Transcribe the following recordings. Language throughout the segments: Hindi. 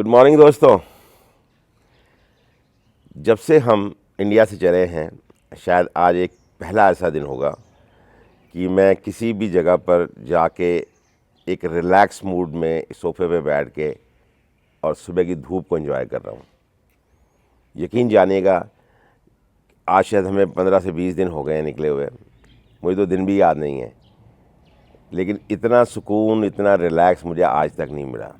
गुड मॉर्निंग दोस्तों। जब से हम इंडिया से चले हैं, शायद आज एक पहला ऐसा दिन होगा कि मैं किसी भी जगह पर जाके एक रिलैक्स मूड में सोफे पे बैठ के और सुबह की धूप को एंजॉय कर रहा हूँ। यकीन जानिएगा, आज शायद हमें 15 से 20 दिन हो गए हैं निकले हुए। मुझे तो दिन भी याद नहीं है, लेकिन इतना सुकून, इतना रिलैक्स मुझे आज तक नहीं मिला।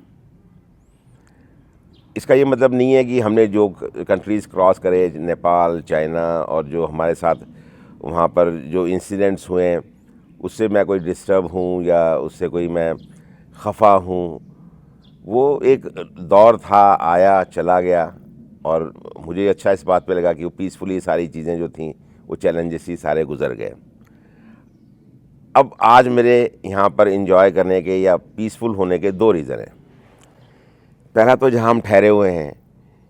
इसका ये मतलब नहीं है कि हमने जो कंट्रीज़ क्रॉस करे, नेपाल, चाइना, और जो हमारे साथ वहाँ पर जो इंसिडेंट्स हुए हैं उससे मैं कोई डिस्टर्ब हूँ या उससे कोई मैं खफा हूँ। वो एक दौर था, आया चला गया, और मुझे अच्छा इस बात पे लगा कि वो पीसफुली सारी चीज़ें जो थीं, वो चैलेंजेस ही सारे गुजर गए। अब आज मेरे यहाँ पर इंजॉय करने के या पीसफुल होने के दो रीज़न हैं। पहला तो जहाँ हम ठहरे हुए हैं,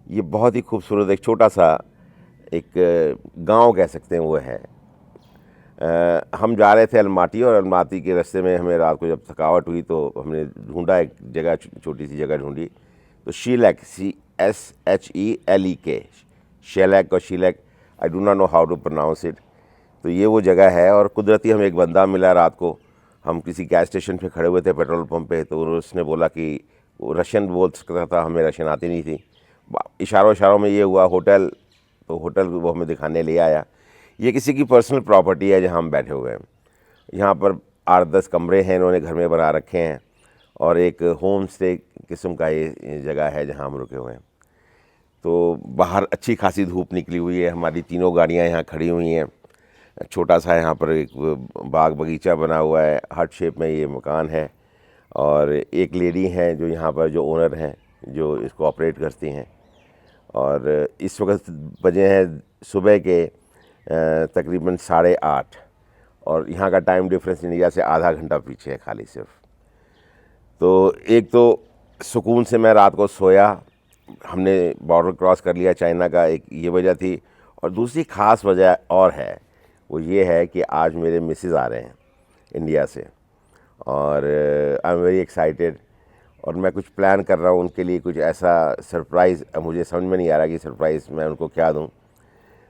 ये बहुत ही खूबसूरत एक छोटा सा एक गांव कह सकते हैं वो है। हम जा रहे थे अलमाटी, और अलमाटी के रास्ते में हमें रात को जब थकावट हुई तो हमने ढूंढा एक जगह, छोटी सी जगह ढूंढी, तो शीलैक, CSHELEK, शेलैक और shellac, I do not know how to pronounce it. तो ये वो जगह है, और कुदरती हमें एक बंदा मिला रात को। हम किसी गैस स्टेशन पे खड़े हुए थे, पेट्रोल पंप पे, तो उसने बोला कि वो रशियन बोल सकता था, हमें रशियन आती नहीं थी। इशारों में ये हुआ होटल, तो होटल वो हमें दिखाने ले आया। ये किसी की पर्सनल प्रॉपर्टी है जहाँ हम बैठे हुए हैं। यहाँ पर 8-10 कमरे हैं इन्होंने घर में बना रखे हैं, और एक होम स्टे किस्म का ये जगह है जहाँ हम रुके हुए हैं। तो बाहर अच्छी खासी धूप निकली हुई है, हमारी तीनों गाड़ियाँ यहाँ खड़ी हुई हैं। छोटा सा यहाँ पर एक बाग बगीचा बना हुआ है, हट शेप में ये मकान है, और एक लेडी हैं जो यहाँ पर जो ओनर हैं, जो इसको ऑपरेट करती हैं। और इस वक्त बजे हैं सुबह के तकरीबन 8:30, और यहाँ का टाइम डिफरेंस इंडिया से आधा घंटा पीछे है खाली सिर्फ। तो एक तो सुकून से मैं रात को सोया, हमने बॉर्डर क्रॉस कर लिया चाइना का, एक ये वजह थी। और दूसरी ख़ास वजह और है, वो ये है कि आज मेरे मिसेस आ रहे हैं इंडिया से, और आई एम वेरी एक्साइटेड। और मैं कुछ प्लान कर रहा हूँ उनके लिए, कुछ ऐसा सरप्राइज़। मुझे समझ में नहीं आ रहा कि सरप्राइज़ मैं उनको क्या दूँ।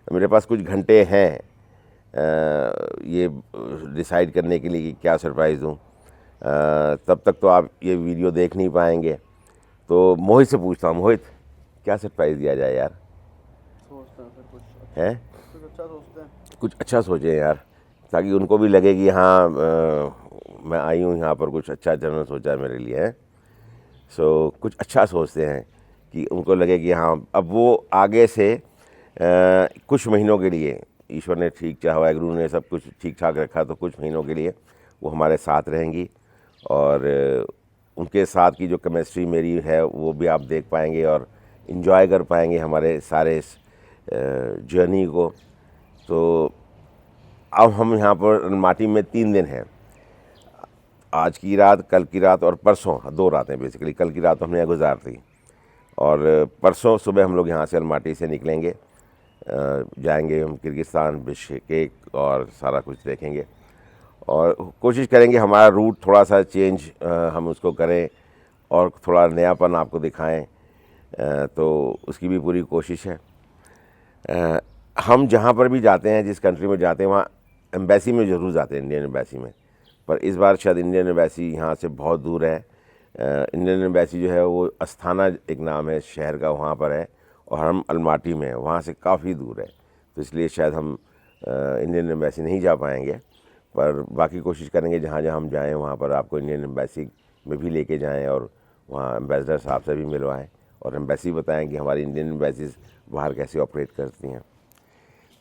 मेरे पास कुछ घंटे हैं ये डिसाइड करने के लिए कि क्या सरप्राइज़ दूँ। तब तक तो आप ये वीडियो देख नहीं पाएंगे, तो मोहित से पूछता हूँ, मोहित क्या सरप्राइज़ दिया जाए यार? सोचते हैं फिर कुछ हैं कुछ अच्छा सोचते हैं। कुछ अच्छा सोचें यार, ताकि उनको भी लगे कि हाँ मैं आई हूँ यहाँ पर, कुछ अच्छा जनरल सोचा है मेरे लिए, है। सो कुछ अच्छा सोचते हैं कि उनको लगे कि हाँ अब वो आगे से कुछ महीनों के लिए, ईश्वर ने ठीक चाहा, वाहिगुरु ने सब कुछ ठीक ठाक रखा, तो कुछ महीनों के लिए वो हमारे साथ रहेंगी। और उनके साथ की जो केमिस्ट्री मेरी है वो भी आप देख पाएंगे और इन्जॉय कर पाएंगे हमारे सारे इस जर्नी को। तो अब हम यहाँ पर माटी में 3 दिन हैं, आज की रात, कल की रात और परसों, 2 रातें बेसिकली। कल की रात हमने यहाँ गुजार दी, और परसों सुबह हम लोग यहाँ से अलमाटी से निकलेंगे, जाएंगे हम किर्गिस्तान, बिश्केक, और सारा कुछ देखेंगे। और कोशिश करेंगे हमारा रूट थोड़ा सा चेंज हम उसको करें, और थोड़ा नयापन आपको दिखाएं, तो उसकी भी पूरी कोशिश है। हम जहाँ पर भी जाते हैं, जिस कंट्री में जाते हैं, वहाँ एम्बेसी में ज़रूर जाते हैं, इंडियन एम्बेसी में। पर इस बार शायद इंडियन एम्बेसी यहाँ से बहुत दूर है। इंडियन एम्बेसी जो है वो अस्थाना एक नाम है शहर का, वहाँ पर है, और हम अलमाटी में हैं, वहाँ से काफ़ी दूर है। तो इसलिए शायद हम इंडियन एम्बेसी नहीं जा पाएंगे, पर बाकी कोशिश करेंगे जहाँ जहाँ हम जाएँ वहाँ पर आपको इंडियन एम्बेसी में भी लेके जाएँ, और वहाँ एम्बेसडर साहब से भी मिलवाएँ, और एम्बेसी बताएँ कि हमारी इंडियन एम्बेसीज बाहर कैसे ऑपरेट करती हैं।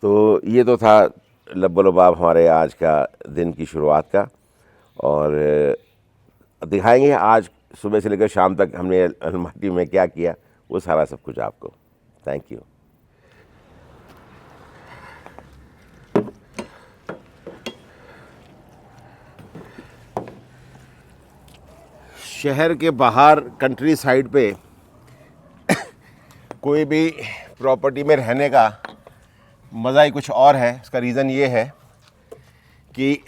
तो ये तो था लब्बो-लबाब हमारे आज का दिन की शुरुआत का, और दिखाएंगे आज सुबह से लेकर शाम तक हमने अलमाटी में क्या किया, वो सारा सब कुछ आपको। Thank you. शहर के बाहर कंट्री साइड पे कोई भी प्रॉपर्टी में रहने का मज़ा ही कुछ और है। इसका रीज़न ये है कि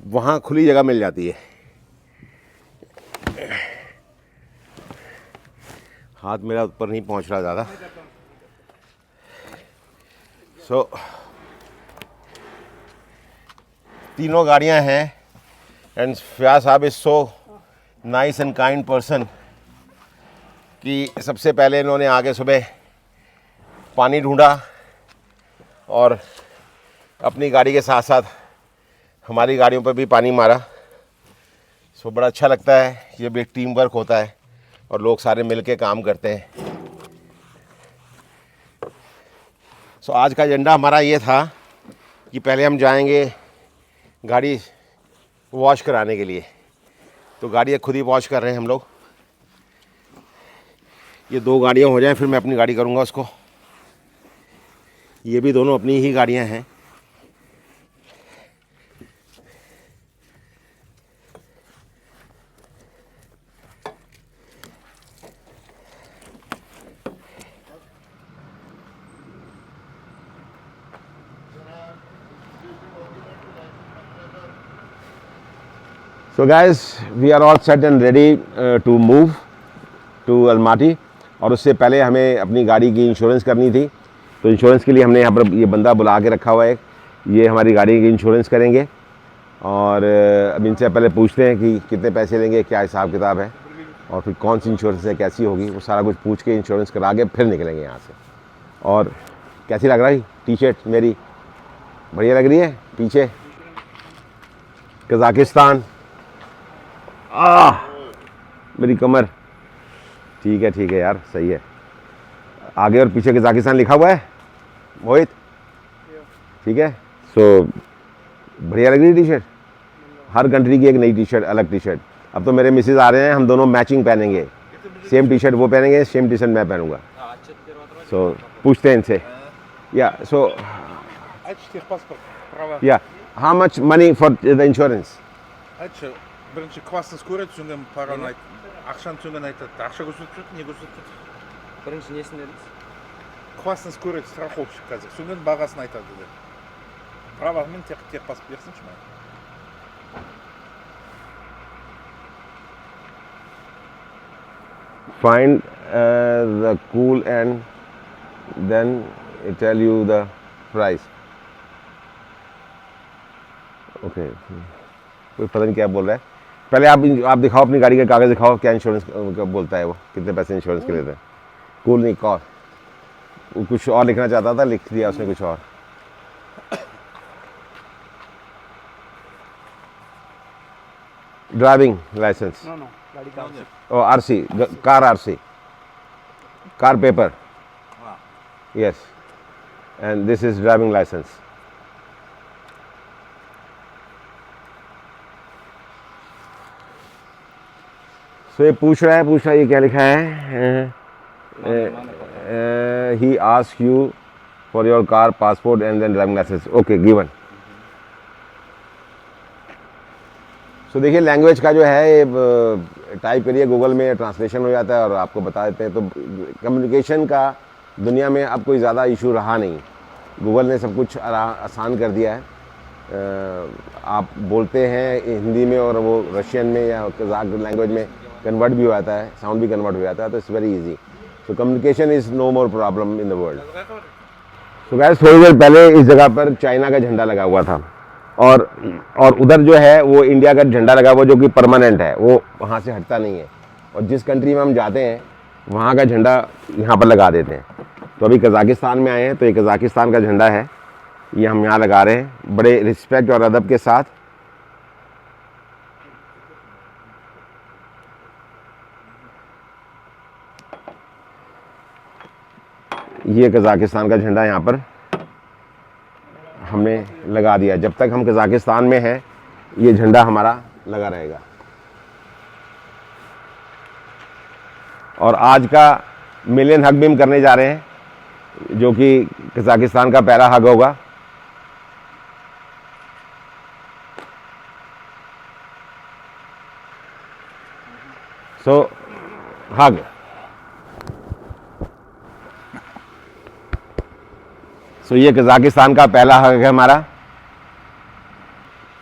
वहाँ खुली जगह मिल जाती है। हाथ मेरा ऊपर नहीं पहुंच रहा ज़्यादा। सो तीनों गाड़ियां हैं एंड फयाज साहब is so nice and kind person कि सबसे पहले इन्होंने आगे सुबह पानी ढूंढा और अपनी गाड़ी के साथ साथ हमारी गाड़ियों पर भी पानी मारा। सो बड़ा अच्छा लगता है, ये भी एक टीम वर्क होता है और लोग सारे मिल के काम करते हैं। सो आज का एजेंडा हमारा ये था कि पहले हम जाएंगे गाड़ी वॉश कराने के लिए। तो गाड़ी खुद ही वॉश कर रहे हैं हम लोग। ये 2 गाड़ियाँ हो जाएं फिर मैं अपनी गाड़ी करूँगा उसको। ये भी दोनों अपनी ही गाड़ियाँ हैं। So guys, we are all set and ready to move to Almaty। और उससे पहले हमें अपनी गाड़ी की इंश्योरेंस करनी थी, तो इंश्योरेंस के लिए हमने यहाँ पर ये बंदा बुला के रखा हुआ है। ये हमारी गाड़ी की इंश्योरेंस करेंगे और अब इनसे पहले पूछते हैं कि कितने पैसे लेंगे, क्या हिसाब किताब है और फिर कौन सी इंश्योरेंस है, कैसी होगी, वो सारा कुछ पूछ के इंश्योरेंस करा के फिर निकलेंगे यहाँ से। और कैसी लग रहा है टी शर्ट मेरी? बढ़िया लग रही है। पीछे कज़ाकिस्तान, मेरी कमर। ठीक है यार, सही है। आगे और पीछे कज़ाकिस्तान लिखा हुआ है मोहित, ठीक है। सो बढ़िया लग रही है टी शर्ट। हर कंट्री की एक नई टी शर्ट, अलग टी शर्ट। अब तो मेरे मिसेज आ रहे हैं, हम दोनों मैचिंग पहनेंगे। सेम टी शर्ट वो पहनेंगे, सेम टी शर्ट मैं पहनूंगा। सो पूछते हैं इनसे। या सो या how much money for the insurance? Birinchi kvassni ko'radi, so'ngan parani ақшаны so'ngan aytadi. Ақша ko'rsatib, не ko'rsatib? Birinchi nesini dedingiz? Kvassni ko'radi, страховщик қазір. So'ngan бағасын aytadi dedi. Правамен тек басып берсінші маған. Find the cool and then it tell you the price. Okay. कोई पता नहीं क्या बोल रहा है। पहले आप दिखाओ अपनी गाड़ी के कागज़ दिखाओ, क्या इंश्योरेंस बोलता है वो, कितने पैसे इंश्योरेंस के लेते हैं। कूल नहीं, कॉल वो कुछ और लिखना चाहता था, लिख दिया उसने कुछ और। ड्राइविंग लाइसेंस, No, गाड़ी का ओ RC, car RC, car paper, yes, and this is driving licence. So ये पूछ रहा है ये क्या लिखा है। He ask you for your car passport and then driving licence. Okay, given. So देखिए लैंग्वेज का जो है ये टाइप करिए गूगल में, ट्रांसलेशन हो जाता है और आपको बता देते हैं। तो कम्युनिकेशन का दुनिया में अब कोई ज़्यादा इशू रहा नहीं। गूगल ने सब कुछ आसान कर दिया है। आप बोलते हैं हिंदी में और वो रशियन में या कज़ाक लैंग्वेज में कन्वर्ट भी हो जाता है, साउंड भी कन्वर्ट हो जाता है। तो it's very easy. So communication is no more problem in the world. So guys, थोड़ी देर पहले इस जगह पर चाइना का झंडा लगा हुआ था और उधर जो है वो इंडिया का झंडा लगा हुआ जो कि परमानेंट है, वो वहाँ से हटता नहीं है। और जिस कंट्री में हम जाते हैं वहाँ का झंडा यहाँ पर लगा देते हैं। तो अभी कज़ाकिस्तान में आए हैं, तो ये कज़ाकिस्तान का झंडा है, ये हम यहाँ लगा रहे हैं बड़े रिस्पेक्ट और अदब के साथ। ये कज़ाकिस्तान का झंडा यहाँ पर हमने लगा दिया। जब तक हम कज़ाकिस्तान में हैं ये झंडा हमारा लगा रहेगा। और आज का मिलियन हग भी हम करने जा रहे हैं, जो कि कज़ाकिस्तान का पहला हग होगा। सो हग। सो ये कज़ाकिस्तान का पहला हक है हमारा।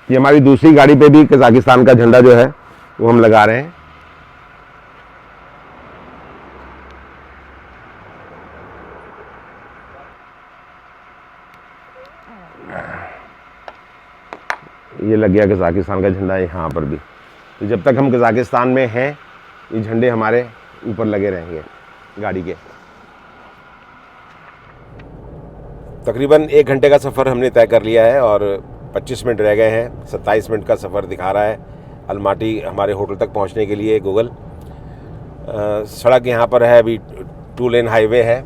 ये हमारी दूसरी गाड़ी पे भी कज़ाकिस्तान का झंडा जो है वो हम लगा रहे हैं। ये लग गया कज़ाकिस्तान का झंडा यहाँ पर भी। तो जब तक हम कज़ाकिस्तान में हैं ये झंडे हमारे ऊपर लगे रहेंगे गाड़ी के। तकरीबन 1 घंटे का सफ़र हमने तय कर लिया है और 25 मिनट रह गए हैं। 27 मिनट का सफ़र दिखा रहा है अलमाटी हमारे होटल तक पहुंचने के लिए गूगल। सड़क यहाँ पर है अभी 2 लेन हाईवे है।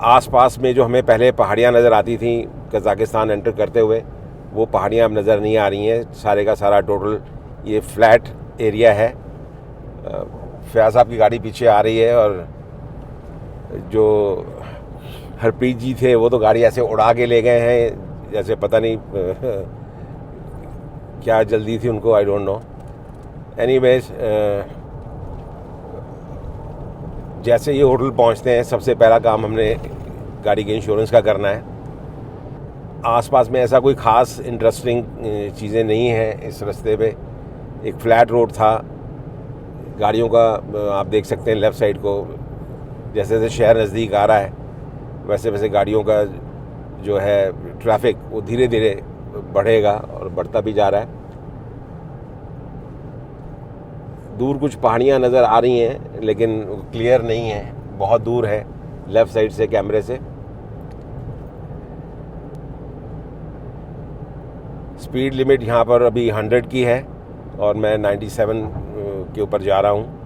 आसपास में जो हमें पहले पहाड़ियाँ नज़र आती थी कज़ाकिस्तान एंटर करते हुए वो पहाड़ियाँ अब नज़र नहीं आ रही हैं। सारे का सारा टोटल ये फ्लैट एरिया है। फयाज साहब की गाड़ी पीछे आ रही है और जो हरप्रीत जी थे वो तो गाड़ी ऐसे उड़ा के ले गए हैं जैसे पता नहीं क्या जल्दी थी उनको, आई डोंट नो। एनीवेज जैसे ये होटल पहुंचते हैं सबसे पहला काम हमने गाड़ी के इंश्योरेंस का करना है। आसपास में ऐसा कोई ख़ास इंटरेस्टिंग चीज़ें नहीं हैं इस रास्ते पे। एक फ्लैट रोड था, गाड़ियों का आप देख सकते हैं लेफ़्ट साइड को जैसे जैसे शहर नज़दीक आ रहा है वैसे वैसे गाड़ियों का जो है ट्रैफिक वो धीरे धीरे बढ़ेगा और बढ़ता भी जा रहा है। दूर कुछ पहाड़ियाँ नज़र आ रही हैं लेकिन क्लियर नहीं है, बहुत दूर है लेफ़्ट साइड से कैमरे से। स्पीड लिमिट यहाँ पर अभी 100 की है और मैं 97 के ऊपर जा रहा हूँ।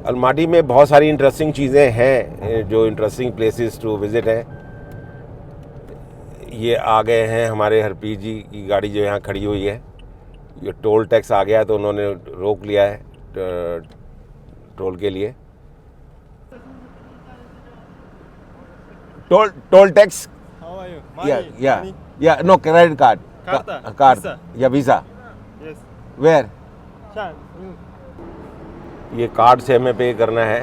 अलमाटी में बहुत सारी इंटरेस्टिंग चीज़ें हैं, जो इंटरेस्टिंग प्लेसेस टू विज़िट हैं। ये आ गए हैं हमारे हरप्रीत जी की गाड़ी जो यहाँ खड़ी हुई है। ये टोल टैक्स आ गया तो उन्होंने रोक लिया है टोल के लिए। Toll tax How are you? या नो क्रेडिट कार्ड Visa? या वीज़ा Yes. Where Shan. ये कार्ड से हमें पे करना है।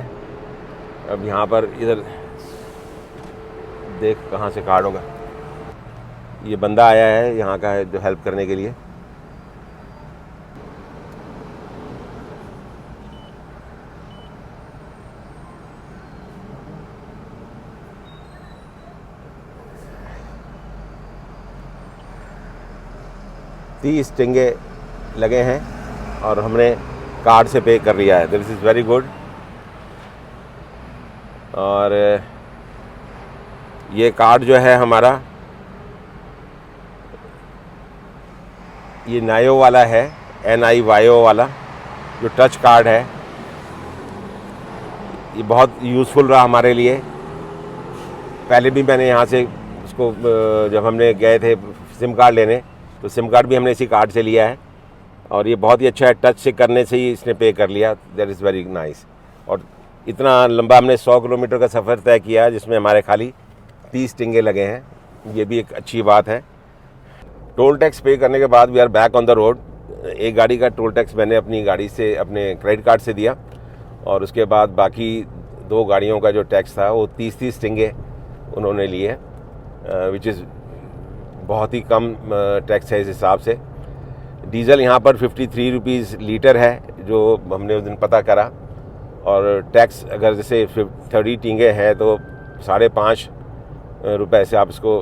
अब यहाँ पर इधर देख कहाँ से कार्ड होगा। ये बंदा आया है यहाँ का है जो हेल्प करने के लिए। तीस टिंगे लगे हैं और हमने कार्ड से पे कर लिया है। This is very good. और ये कार्ड जो है हमारा ये नायो वाला है, NIYO वाला जो टच कार्ड है। ये बहुत यूज़फुल रहा हमारे लिए। पहले भी मैंने यहाँ से उसको जब हमने गए थे सिम कार्ड लेने तो सिम कार्ड भी हमने इसी कार्ड से लिया है और ये बहुत ही अच्छा है। टच से करने से ही इसने पे कर लिया। That is very nice. और इतना लंबा हमने 100 किलोमीटर का सफ़र तय किया जिसमें हमारे खाली 30 टिंगे लगे हैं, ये भी एक अच्छी बात है। टोल टैक्स पे करने के बाद we are back on the road. एक गाड़ी का टोल टैक्स मैंने अपनी गाड़ी से अपने क्रेडिट कार्ड से दिया और उसके बाद बाकी 2 गाड़ियों का जो टैक्स था वो 30 टिंगे उन्होंने लिए, विच इज़ बहुत ही कम टैक्स है इस हिसाब से। डीज़ल यहाँ पर 53 रुपीज़ लीटर है जो हमने उस दिन पता करा। और टैक्स अगर जैसे 30 टिंगे हैं तो 5.5 रुपए से आप इसको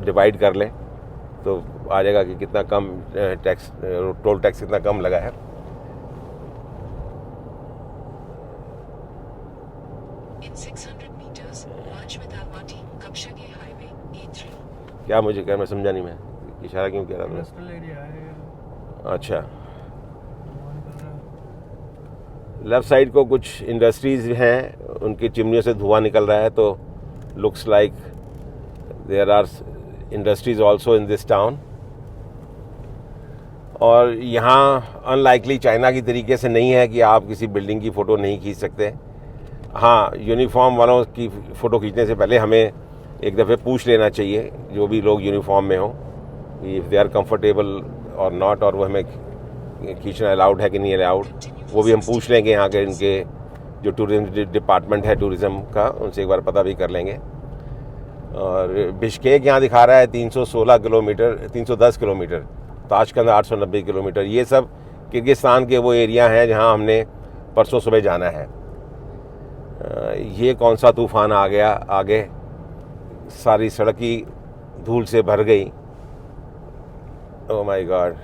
डिवाइड कर लें तो आ जाएगा कि कितना कम टैक्स, टोल टैक्स कितना कम लगा है। क्या मुझे क्या, मैं समझा नहीं, मैं इशारा क्यों कह रहा था? Industrial area है। अच्छा, लेफ़्ट साइड को कुछ इंडस्ट्रीज़ हैं, उनकी चिमनियों से धुआं निकल रहा है तो looks like there are industries also in this town. और यहाँ अनलाइकली चाइना की तरीके से नहीं है कि आप किसी बिल्डिंग की फ़ोटो नहीं खींच सकते। हाँ, यूनिफॉर्म वालों की फ़ोटो खींचने से पहले हमें एक दफ़े पूछ लेना चाहिए जो भी लोग यूनिफॉर्म में हों, इफ़ दे आर कंफर्टेबल और नॉट, और वो हमें खींचना अलाउड है कि नहीं अलाउड, वो भी हम पूछ लेंगे। यहाँ के इनके जो टूरिज्म डिपार्टमेंट है टूरिज़्म का, उनसे एक बार पता भी कर लेंगे। और बिश्केक यहाँ दिखा रहा है 316 किलोमीटर, 310 किलोमीटर, ताशकंद 890 किलोमीटर। ये सब किर्गिस्तान के वो एरिया हैं जहाँ हमने परसों सुबह जाना है। ये कौन सा तूफ़ान आ गया आगे, सारी सड़क ही धूल से भर गई। ओह माय गॉड,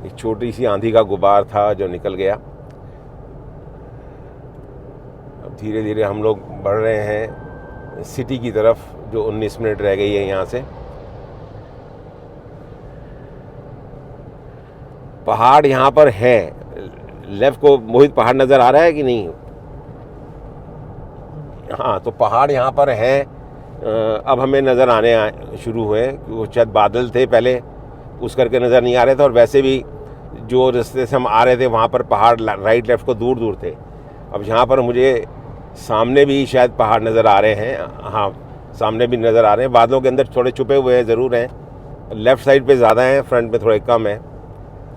एक छोटी सी आंधी का गुबार था जो निकल गया। अब धीरे धीरे हम लोग बढ़ रहे हैं सिटी की तरफ, जो 19 मिनट रह गई है यहाँ से। पहाड़ यहाँ पर है, लेफ्ट को मोहित पहाड़ नज़र आ रहा है कि नहीं? हाँ, तो पहाड़ यहाँ पर हैं। अब हमें नज़र आने शुरू हुए। वो शायद बादल थे पहले, उस करके नज़र नहीं आ रहे थे, और वैसे भी जो रास्ते से हम आ रहे थे वहाँ पर पहाड़ राइट लेफ्ट को दूर दूर थे। अब यहाँ पर मुझे सामने भी शायद पहाड़ नज़र आ रहे हैं। हाँ, सामने भी नज़र आ रहे हैं, बादलों के अंदर थोड़े छुपे हुए हैं ज़रूर हैं। लेफ़्ट साइड पे ज़्यादा हैं, फ्रंट में थोड़े कम है।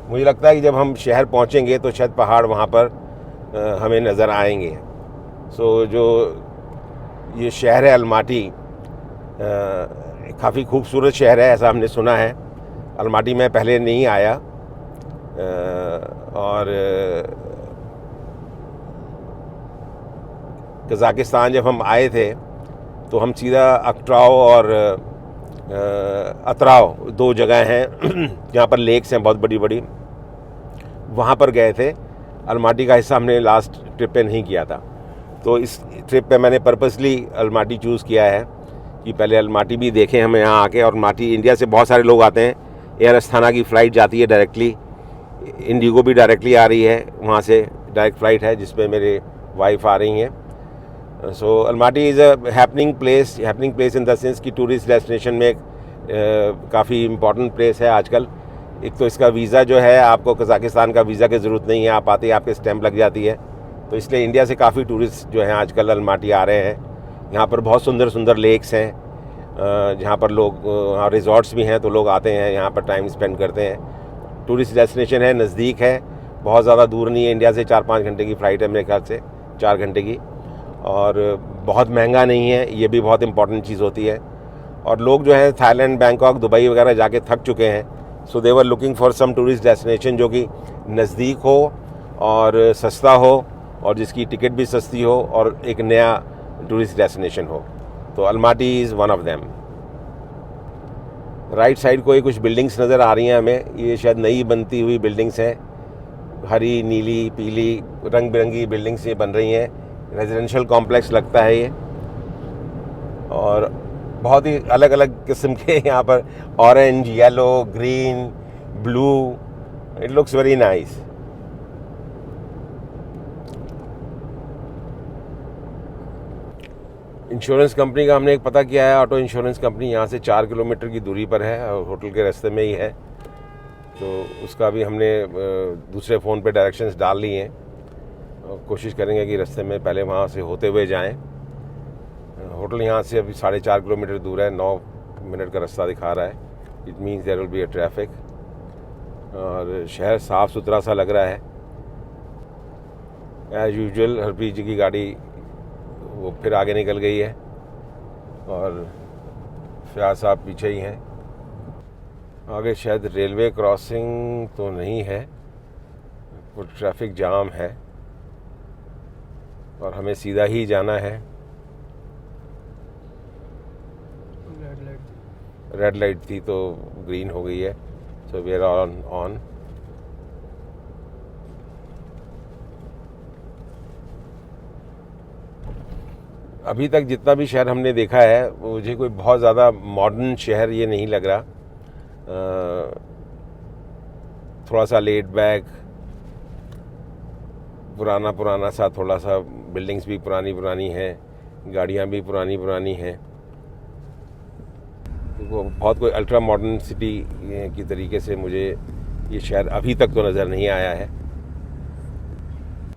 मुझे लगता है कि जब हम शहर पहुँचेंगे तो शायद पहाड़ वहाँ पर हमें नज़र आएंगे। सो जो ये शहर है अलमाटी, काफ़ी खूबसूरत शहर है, ऐसा हमने सुना है। अलमाटी में पहले नहीं आया, और कज़ाकिस्तान जब हम आए थे तो हम सीधा अकट्राव और अतराव, दो जगह हैं जहाँ पर लेक्स हैं बहुत बड़ी बड़ी, वहाँ पर गए थे। अलमाटी का हिस्सा हमने लास्ट ट्रिप पे नहीं किया था, तो इस ट्रिप पे मैंने पर्पसली अलमाटी चूज़ किया है कि पहले अलमाटी भी देखें हम यहाँ आके। और अलमाटी, इंडिया से बहुत सारे लोग आते हैं। एयर अस्थाना की फ़्लाइट जाती है डायरेक्टली, इंडिगो भी डायरेक्टली आ रही है, वहाँ से डायरेक्ट फ़्लाइट है जिसमें मेरे वाइफ आ रही हैं। So Almaty is a happening place in the sense कि टूरिस्ट डेस्टिनेशन में काफ़ी इम्पॉर्टेंट प्लेस है आजकल। एक तो इसका वीज़ा जो है, आपको कज़ाकिस्तान का वीज़ा की ज़रूरत नहीं है, आप आते ही आपके स्टैंप लग जाती है। तो इसलिए इंडिया से काफ़ी टूरिस्ट जो हैं आजकल अलमाटी आ रहे हैं। यहाँ पर बहुत सुंदर सुंदर लेक्स हैं, जहाँ पर लोग, वहाँ रिजॉर्ट्स भी हैं, तो लोग आते हैं यहाँ पर टाइम स्पेंड करते हैं। टूरिस्ट डेस्टिनेशन है, नज़दीक है, बहुत ज़्यादा दूर नहीं है। इंडिया से 4-5 घंटे की फ़्लाइट है मेरे ख्याल से, 4 घंटे की, और बहुत महंगा नहीं है, ये भी बहुत इंपॉर्टेंट चीज़ होती है। और लोग जो हैं थाईलैंड, बैंकॉक, दुबई वगैरह जाके थक चुके हैं, so they were looking for some tourist destination जो कि नज़दीक हो और सस्ता हो, और जिसकी टिकट भी सस्ती हो, और एक नया टूरिस्ट डेस्टिनेशन हो। तो Almaty is one of them. Right side को ही कुछ बिल्डिंग्स नज़र आ रही हैं हमें, ये शायद नई बनती हुई बिल्डिंग्स हैं, हरी, नीली, पीली, रंग बिरंगी बिल्डिंग्स ये बन रही हैं। रेजिडेंशियल कॉम्प्लेक्स लगता है ये, और बहुत ही अलग अलग किस्म के यहाँ पर, orange, yellow, green, blue, it looks very nice. Insurance company का हमने एक पता किया है, ऑटो इंश्योरेंस कंपनी यहाँ से 4 किलोमीटर की दूरी पर है और होटल के रास्ते में ही है। तो उसका भी हमने दूसरे फ़ोन पे डायरेक्शंस डाल ली हैं, और कोशिश करेंगे कि रास्ते में पहले वहाँ से होते हुए जाएं। होटल यहाँ से अभी 4.5 किलोमीटर दूर है, 9 मिनट का रास्ता दिखा रहा है। It means there will be a traffic, और शहर साफ़ सुथरा सा लग रहा है। एज़ यूजुअल हरप्रीत जी की गाड़ी वो फिर आगे निकल गई है, और फयाज साहब पीछे ही हैं। आगे शायद रेलवे क्रॉसिंग तो नहीं है, वो ट्रैफिक जाम है, और हमें सीधा ही जाना है। रेड लाइट थी तो ग्रीन हो गई है, सो वी आर ऑन। अभी तक जितना भी शहर हमने देखा है, मुझे कोई बहुत ज़्यादा मॉडर्न शहर ये नहीं लग रहा। थोड़ा सा लेड बैक, पुराना पुराना सा, थोड़ा सा बिल्डिंग्स भी पुरानी पुरानी हैं, गाड़ियाँ भी पुरानी पुरानी हैं। वो बहुत कोई अल्ट्रा मॉडर्न सिटी की तरीके से मुझे ये शहर अभी तक तो नज़र नहीं आया है।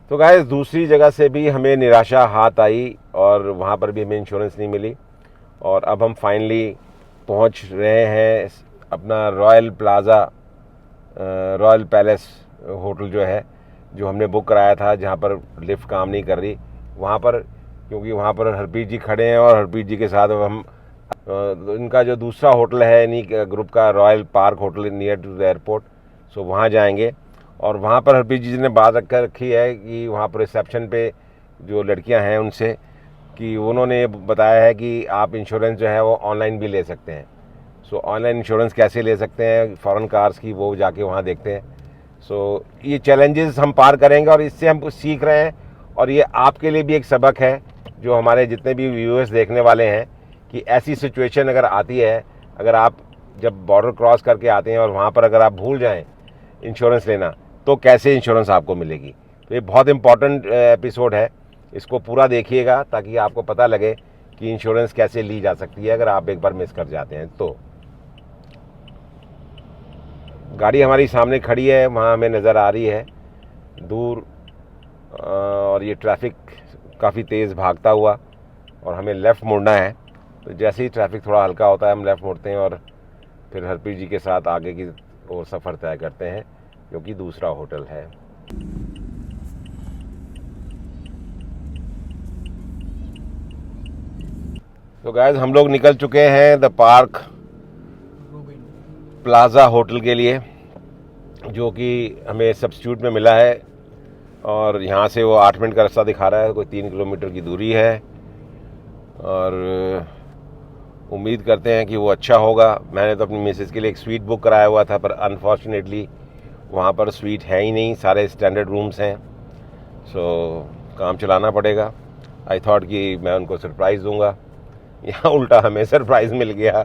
तो गाइस, दूसरी जगह से भी हमें निराशा हाथ आई, और वहाँ पर भी हमें इंश्योरेंस नहीं मिली, और अब हम फाइनली पहुँच रहे हैं अपना royal plaza, royal palace hotel जो है, जो हमने बुक कराया था, जहाँ पर लिफ्ट काम नहीं कर रही वहाँ पर, क्योंकि वहाँ पर हरप्रीत जी खड़े हैं, और हरप्रीत जी के साथ हम इनका जो दूसरा होटल है इन्हीं ग्रुप का, Royal Park Hotel near to the airport, so वहाँ जाएंगे। और वहाँ पर हरप्रीत जी ने बात रखी है कि वहाँ पर रिसेप्शन पे जो लड़कियां हैं उनसे कि उन्होंने बताया है कि आप इंश्योरेंस जो है वो ऑनलाइन भी ले सकते हैं। सो ऑनलाइन इंश्योरेंस कैसे ले सकते हैं फॉरेन कार्स की, वो जाके वहाँ देखते हैं। सो ये चैलेंजेस हम पार करेंगे और इससे हम कुछ सीख रहे हैं, और ये आपके लिए भी एक सबक है, जो हमारे जितने भी व्यूअर्स देखने वाले हैं, कि ऐसी सिचुएशन अगर आती है, अगर आप जब बॉर्डर क्रॉस करके आते हैं और वहाँ पर अगर आप भूल जाएं इंश्योरेंस लेना, तो कैसे इंश्योरेंस आपको मिलेगी। तो ये बहुत इम्पॉर्टेंट एपिसोड है, इसको पूरा देखिएगा ताकि आपको पता लगे कि इंश्योरेंस कैसे ली जा सकती है अगर आप एक बार मिस कर जाते हैं तो। गाड़ी हमारी सामने खड़ी है, वहाँ हमें नज़र आ रही है दूर, और ये ट्रैफिक काफ़ी तेज़ भागता हुआ, और हमें लेफ़्ट मुड़ना है। तो जैसे ही ट्रैफिक थोड़ा हल्का होता है हम लेफ़्ट मुड़ते हैं और फिर हरप्रीत जी के साथ आगे की ओर सफ़र तय करते हैं, जो कि दूसरा होटल है। तो गाइस हम लोग निकल चुके हैं द पार्क प्लाज़ा होटल के लिए, जो कि हमें सब्स्टिट्यूट में मिला है, और यहाँ से वो 8 मिनट का रास्ता दिखा रहा है, कोई 3 किलोमीटर की दूरी है, और उम्मीद करते हैं कि वो अच्छा होगा। मैंने तो अपनी मिसेस के लिए एक स्वीट बुक कराया हुआ था, पर अनफॉर्चुनेटली वहाँ पर स्वीट है ही नहीं, सारे स्टैंडर्ड रूम्स हैं। सो काम चलाना पड़ेगा। आई थॉट कि मैं उनको सरप्राइज़ दूंगा, यहाँ उल्टा हमें सरप्राइज़ मिल गया।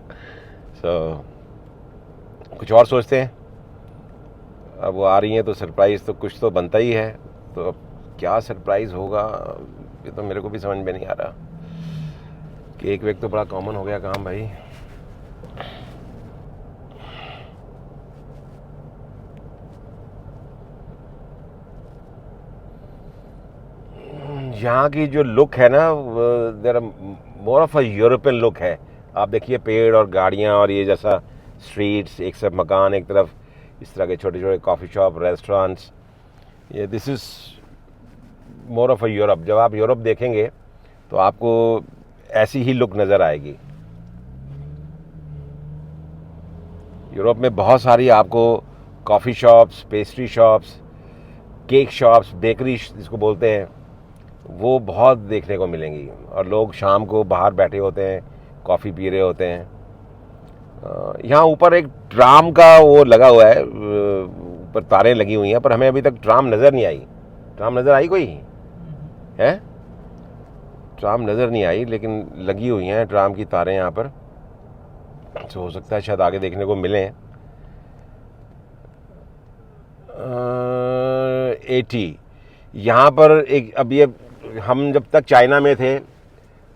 सो कुछ और सोचते हैं। अब वो आ रही हैं तो सरप्राइज़ तो कुछ तो बनता ही है, तो अब क्या सरप्राइज़ होगा ये तो मेरे को भी समझ में नहीं आ रहा। केक वेक तो बड़ा कॉमन हो गया काम भाई। यहाँ की जो लुक है ना, there more of a European look है। आप देखिए पेड़ और गाड़ियाँ और ये जैसा स्ट्रीट्स, एक तरफ मकान, एक तरफ इस तरह के छोटे छोटे कॉफ़ी शॉप, रेस्टोरेंट्स, ये this is more of a Europe. जब आप यूरोप देखेंगे तो आपको ऐसी ही लुक नज़र आएगी। यूरोप में बहुत सारी आपको coffee shops, pastry shops, cake shops, bakery जिसको बोलते हैं, वो बहुत देखने को मिलेंगी, और लोग शाम को बाहर बैठे होते हैं, कॉफ़ी पी रहे होते हैं। यहाँ ऊपर एक ट्राम का वो लगा हुआ है, ऊपर तारें लगी हुई हैं, पर हमें अभी तक ट्राम नज़र नहीं आई। ट्राम नज़र आई कोई है? ट्राम नज़र नहीं आई, लेकिन लगी हुई हैं ट्राम की तारें यहाँ पर। तो हो सकता है शायद आगे देखने को मिलें। 80 यहाँ पर एक, अब ये हम जब तक चाइना में थे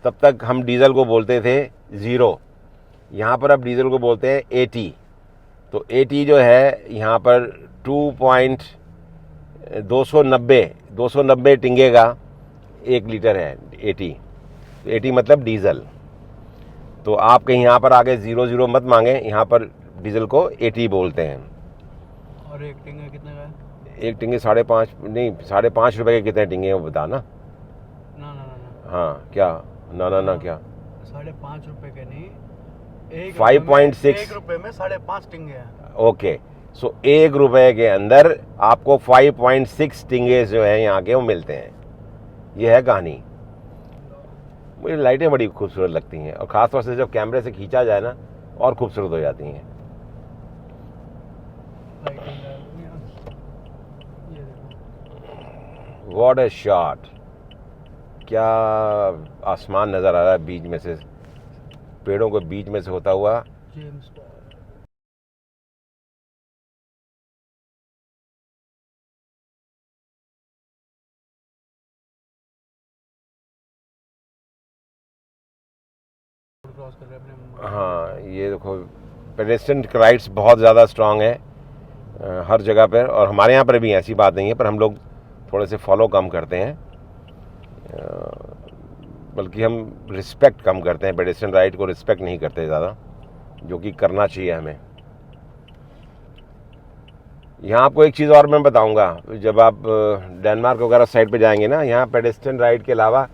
तब तक हम डीज़ल को बोलते थे 0, यहाँ पर अब डीज़ल को बोलते हैं 80। तो 80 जो है यहाँ पर 290 टिंगे का 1 लीटर है 80। 80 मतलब डीज़ल। तो आप कहीं यहाँ पर आगे 00 मत मांगे, यहाँ पर डीज़ल को 80 बोलते हैं। और एक टिंगे कितने का है? एक टिंगे 5.5 नहीं, 5.5 रुपए के कितने टिंगे हैं वो बता ना। ना ना ना ना हाँ क्या? ना क्या? 5.5 रुपए के नहीं, 5.6 1 रुपए में 5.5 टिंगे हैं। ओके, सो 1 रुपए के अंदर आपको 5.6 टिंगे जो हैं यहाँ के वो मिलते हैं। ये है कहानी। मुझे लाइटें बड़ी खूबसूरत लगती हैं, और ख़ास तौर से जब कैमरे से खींचा जाए ना और खूबसूरत हो जाती हैं। What a shot! क्या आसमान नज़र आ रहा है बीच में से, पेड़ों के बीच में से होता हुआ। James bond. क्रॉस कर रहे हैं अपने। हाँ ये देखो, पेडेस्ट्रियन राइट्स बहुत ज़्यादा स्ट्रांग है हर जगह पर, और हमारे यहाँ पर भी ऐसी बात नहीं है, पर हम लोग थोड़े से फॉलो कम करते हैं, बल्कि हम रिस्पेक्ट कम करते हैं। पेडेस्ट्रियन राइट को रिस्पेक्ट नहीं करते ज़्यादा, जो कि करना चाहिए हमें। यहाँ आपको एक चीज़ और मैं बताऊँगा, जब आप डेनमार्क वगैरह साइड पे जाएंगे ना, यहाँ पेडेस्ट्रियन राइट के अलावा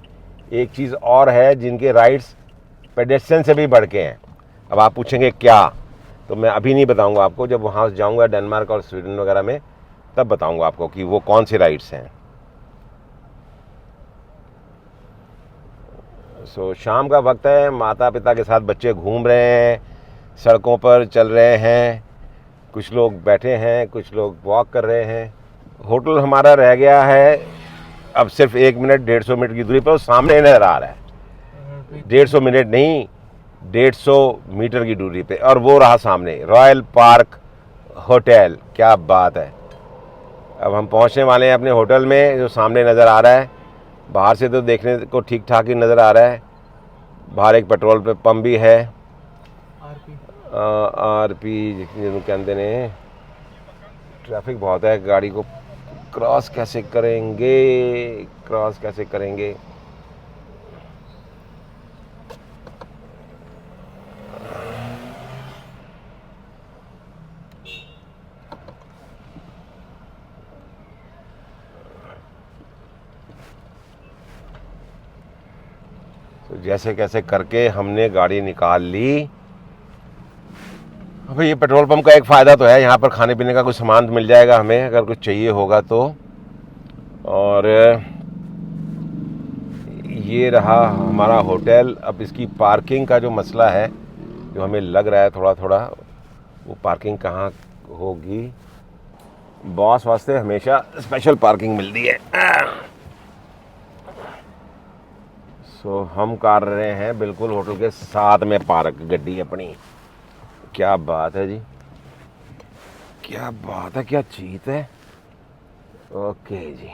एक चीज़ और है जिनके राइट्स पेडेस्ट्रियन से भी बढ़ के हैं। अब आप पूछेंगे क्या, तो मैं अभी नहीं बताऊंगा आपको, जब वहाँ जाऊंगा डेनमार्क और स्वीडन वगैरह में तब बताऊंगा आपको कि वो कौन से राइट्स हैं। सो शाम का वक्त है, माता पिता के साथ बच्चे घूम रहे हैं, सड़कों पर चल रहे हैं, कुछ लोग बैठे हैं, कुछ लोग वॉक कर रहे हैं। होटल हमारा रह गया है अब सिर्फ 1 मिनट 150 मिनट की दूरी पर, वो सामने नज़र आ रहा है। 150 मिनट नहीं, 150 मीटर की दूरी पे, और वो रहा सामने रॉयल पार्क होटल। क्या बात है। अब हम पहुंचने वाले हैं अपने होटल में, जो सामने नज़र आ रहा है। बाहर से तो देखने को ठीक ठाक ही नज़र आ रहा है। बाहर एक पेट्रोल पंप भी है, आरपी जिसको कहते हैं। ट्रैफिक बहुत है, गाड़ी को क्रॉस कैसे करेंगे। तो जैसे कैसे करके हमने गाड़ी निकाल ली। अब ये पेट्रोल पंप का एक फ़ायदा तो है, यहाँ पर खाने पीने का कुछ सामान मिल जाएगा हमें, अगर कुछ चाहिए होगा तो। और ये रहा हमारा होटल। अब इसकी पार्किंग का जो मसला है, जो हमें लग रहा है थोड़ा थोड़ा, वो पार्किंग कहाँ होगी। बॉस वास्ते हमेशा स्पेशल पार्किंग मिलती है। सो हम कर रहे हैं बिल्कुल होटल के साथ में पार्क गड्डी अपनी। क्या बात है जी, क्या बात है, क्या चीज़ है। ओके जी,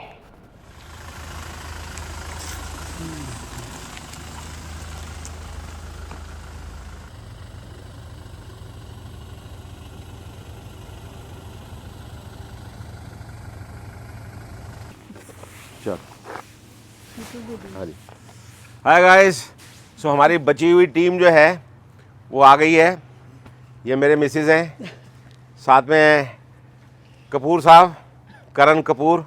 चलो। हाँ जी, हाय गाइस। सो हमारी बची हुई टीम जो है वो आ गई है। ये मेरे मिसेज हैं, साथ में कपूर साहब, करण कपूर,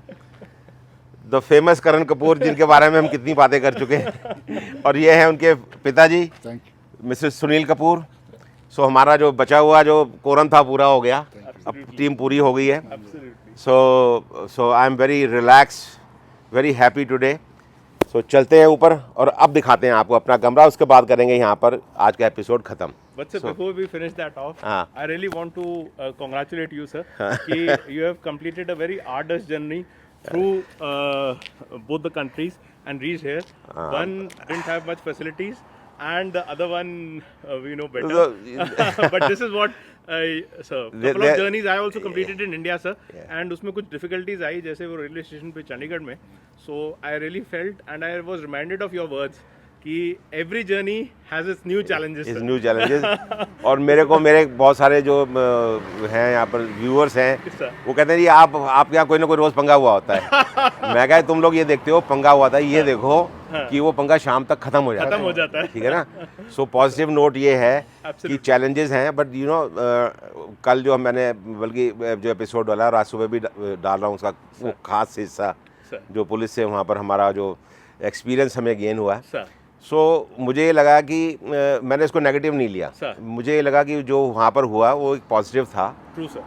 द फेमस करण कपूर, जिनके बारे में हम कितनी बातें कर चुके हैं। और ये हैं उनके पिताजी, मिसेस सुनील कपूर। सो हमारा जो बचा हुआ जो कोरम था पूरा हो गया, अब टीम पूरी हो गई है। So I am very relax, very happy today. So चलते हैं ऊपर और अब दिखाते हैं आपको अपना कमरा, उसके बाद करेंगे यहाँ पर आज का एपिसोड खत्म। But sir, before we finish that off, हाँ। I really want to congratulate you, sir. कि you have completed a very arduous journey through both the countries and reached here. One didn't have much facilities, and the other one we know better. But this is what, sir, couple of journeys I also completed in India, sir. And उसमें कुछ difficulties आई, जैसे वो रेलवे स्टेशन पे चंडीगढ़ में. So I really felt, and I was reminded of your words, कि every journey has its new challenges. और मेरे बहुत सारे जो हैं यहाँ पर व्यूअर्स हैं, वो कहते हैं जी आपके यहाँ कोई ना कोई रोज़ पंगा हुआ होता है। मैं कहा तुम लोग ये देखते हो पंगा हुआ था, ये देखो कि वो पंगा शाम तक खत्म हो जाता है। ठीक है ना। सो पॉजिटिव नोट ये है कि चैलेंजेस हैं, बट यू नो कल जो मैंने बल्कि जो एपिसोड डाला, आज सुबह भी डाल रहा हूँ उसका वो खास हिस्सा, जो पुलिस से वहाँ पर हमारा जो एक्सपीरियंस हमें गेन हुआ है। सो मुझे ये लगा कि मैंने इसको नेगेटिव नहीं लिया। मुझे ये लगा कि जो वहाँ पर हुआ वो एक पॉजिटिव था।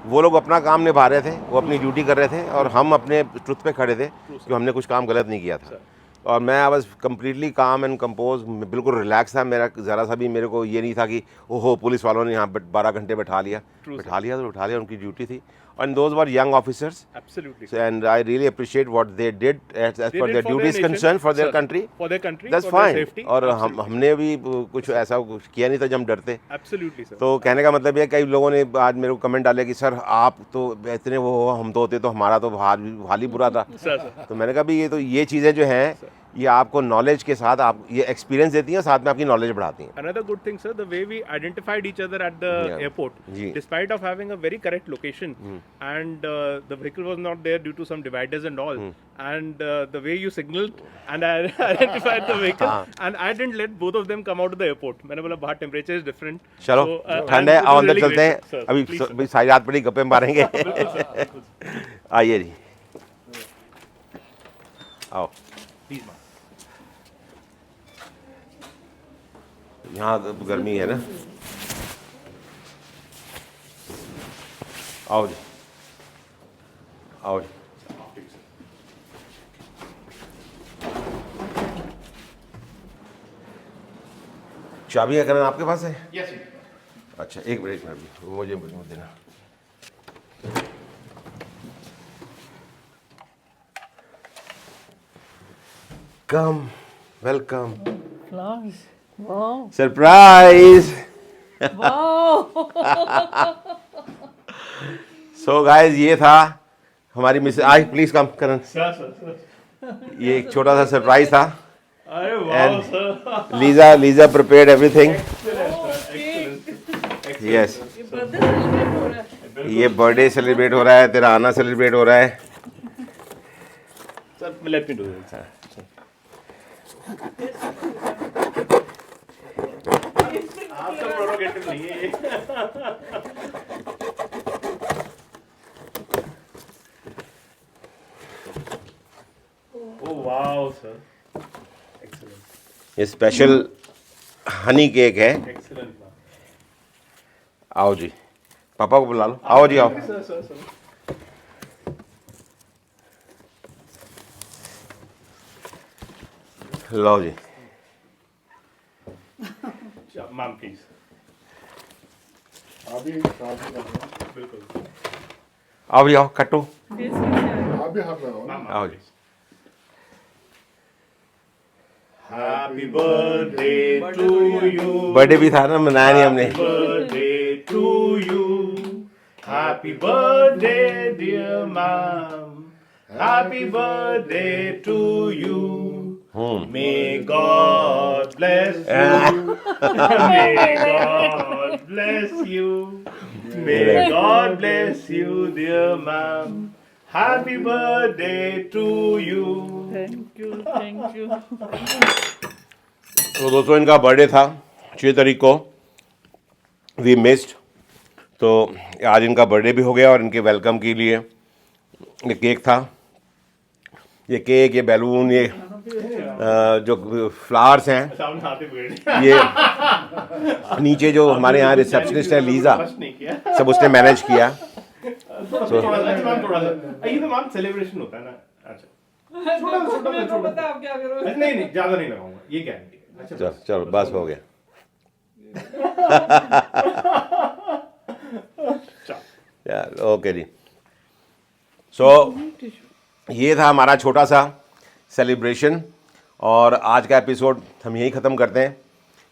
वो लोग अपना काम निभा रहे थे, वो अपनी ड्यूटी कर रहे थे, और हम अपने ट्रुथ पे खड़े थे कि हमने कुछ काम गलत नहीं किया था। और मैं आई वाज कम्प्लीटली काम एंड कंपोज, बिल्कुल रिलैक्स था। मेरा ज़रा सा भी मेरे को ये नहीं था कि ओहो पुलिस वालों ने यहाँ 12 घंटे बैठा लिया, उनकी ड्यूटी थी। And those were young officers. Absolutely. So, and I really appreciate what they did as per their duties concerned for their country. For their country. That's fine. और हमने भी कुछ ऐसा कुछ किया नहीं था जब डरते। Absolutely, sir. तो कहने का मतलब ये, कई लोगों ने आज मेरे को कमेंट डाले कि सर आप तो इतने वो हो, हम तो होते तो हमारा तो हाल ही बुरा था। तो मैंने कहा भी ये चीज़ें जो हैं ये आपको नॉलेज के साथ आप ये एक्सपीरियंस देती हैं, साथ में आपकी नॉलेज बढ़ाती हैं। Another good thing, sir, the way we identified each other at the airport, despite of having a very correct location, and the vehicle was not there due to some dividers and all, and the way you signaled and I identified the vehicle, and I didn't let both of them come out of the airport. मैंने बोला बाहर temperature is different. चलो ठंड है, आओ अंदर चलते हैं। अभी सारी रात पड़ी गप्पे मारेंगे। आइए जी, आओ। यहाँ तो गर्मी है ना। आओ जी, आओ जी। चाबी का करण आपके पास है? Yes. अच्छा एक मिनट मुझे देना। Come, welcome. Flowers. Wow. Surprise. Wow. So guys ये था हमारी मिस आई प्लीज कम करण। Sir. ये एक छोटा सा सरप्राइज था। अरे wow, And- sir. Lisa prepared everything. Cake. Yes. ये birthday celebrate हो रहा है. ये बर्थडे सेलिब्रेट हो रहा है, तेरा आना सेलिब्रेट हो रहा है। Sir, let me do it. आपका प्रोरोगेटिव नहीं है ये। Oh wow, sir. Excellent. ये स्पेशल हनी केक है। Excellent. ma'am. आओ जी, पापा को बुला लो। आओ जी आओ। Sir. Low ji. Ma'am, please. बिल्कुल। आओ जी आओ, कट्टू। Face कैसे है? Ma'am, आओ जी। Happy birthday to you. Birthday भी था ना, मनाया नहीं हमने। Happy birthday to you. Happy birthday, dear mom. Happy birthday to you. May God bless you. May God bless you. May God bless you, dear mom. Happy birthday to you. Thank you. Thank you. तो दोस्तों इनका बर्थडे था 6 तारीख को। वी मिस्ड, तो आज इनका बर्थडे भी हो गया और इनके वेलकम के लिए ये केक था। ये केक, ये बैलून, ये जो फ्लावर्स हैं, सामने हाथे पकड़े। ये नीचे जो हमारे यहाँ रिसेप्शनिस्ट है लीजा, फर्स्ट नहीं किया। सब उसने मैनेज किया। थोड़ा सा ये तो मैम सेलिब्रेशन होता है ना। अच्छा मेरे को पता है आप क्या करोगे. नहीं ज्यादा नहीं लगाऊंगा, ये गारंटी है। अच्छा चलो चलो बस हो गया। यार ओके जी। सो ये था हमारा छोटा सा सेलिब्रेशन और आज का एपिसोड हम यहीं ख़त्म करते हैं।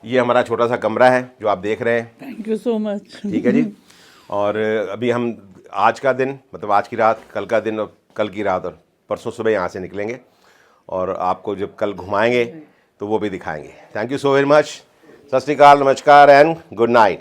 ये हमारा छोटा सा कमरा है जो आप देख रहे हैं। Thank you so much. ठीक है जी। और अभी हम आज का दिन, मतलब आज की रात, कल का दिन और कल की रात और परसों सुबह यहाँ से निकलेंगे और आपको जब कल घुमाएंगे तो वो भी दिखाएंगे। Thank you so very much. सत श्री अकाल, नमस्कार एंड गुड नाइट।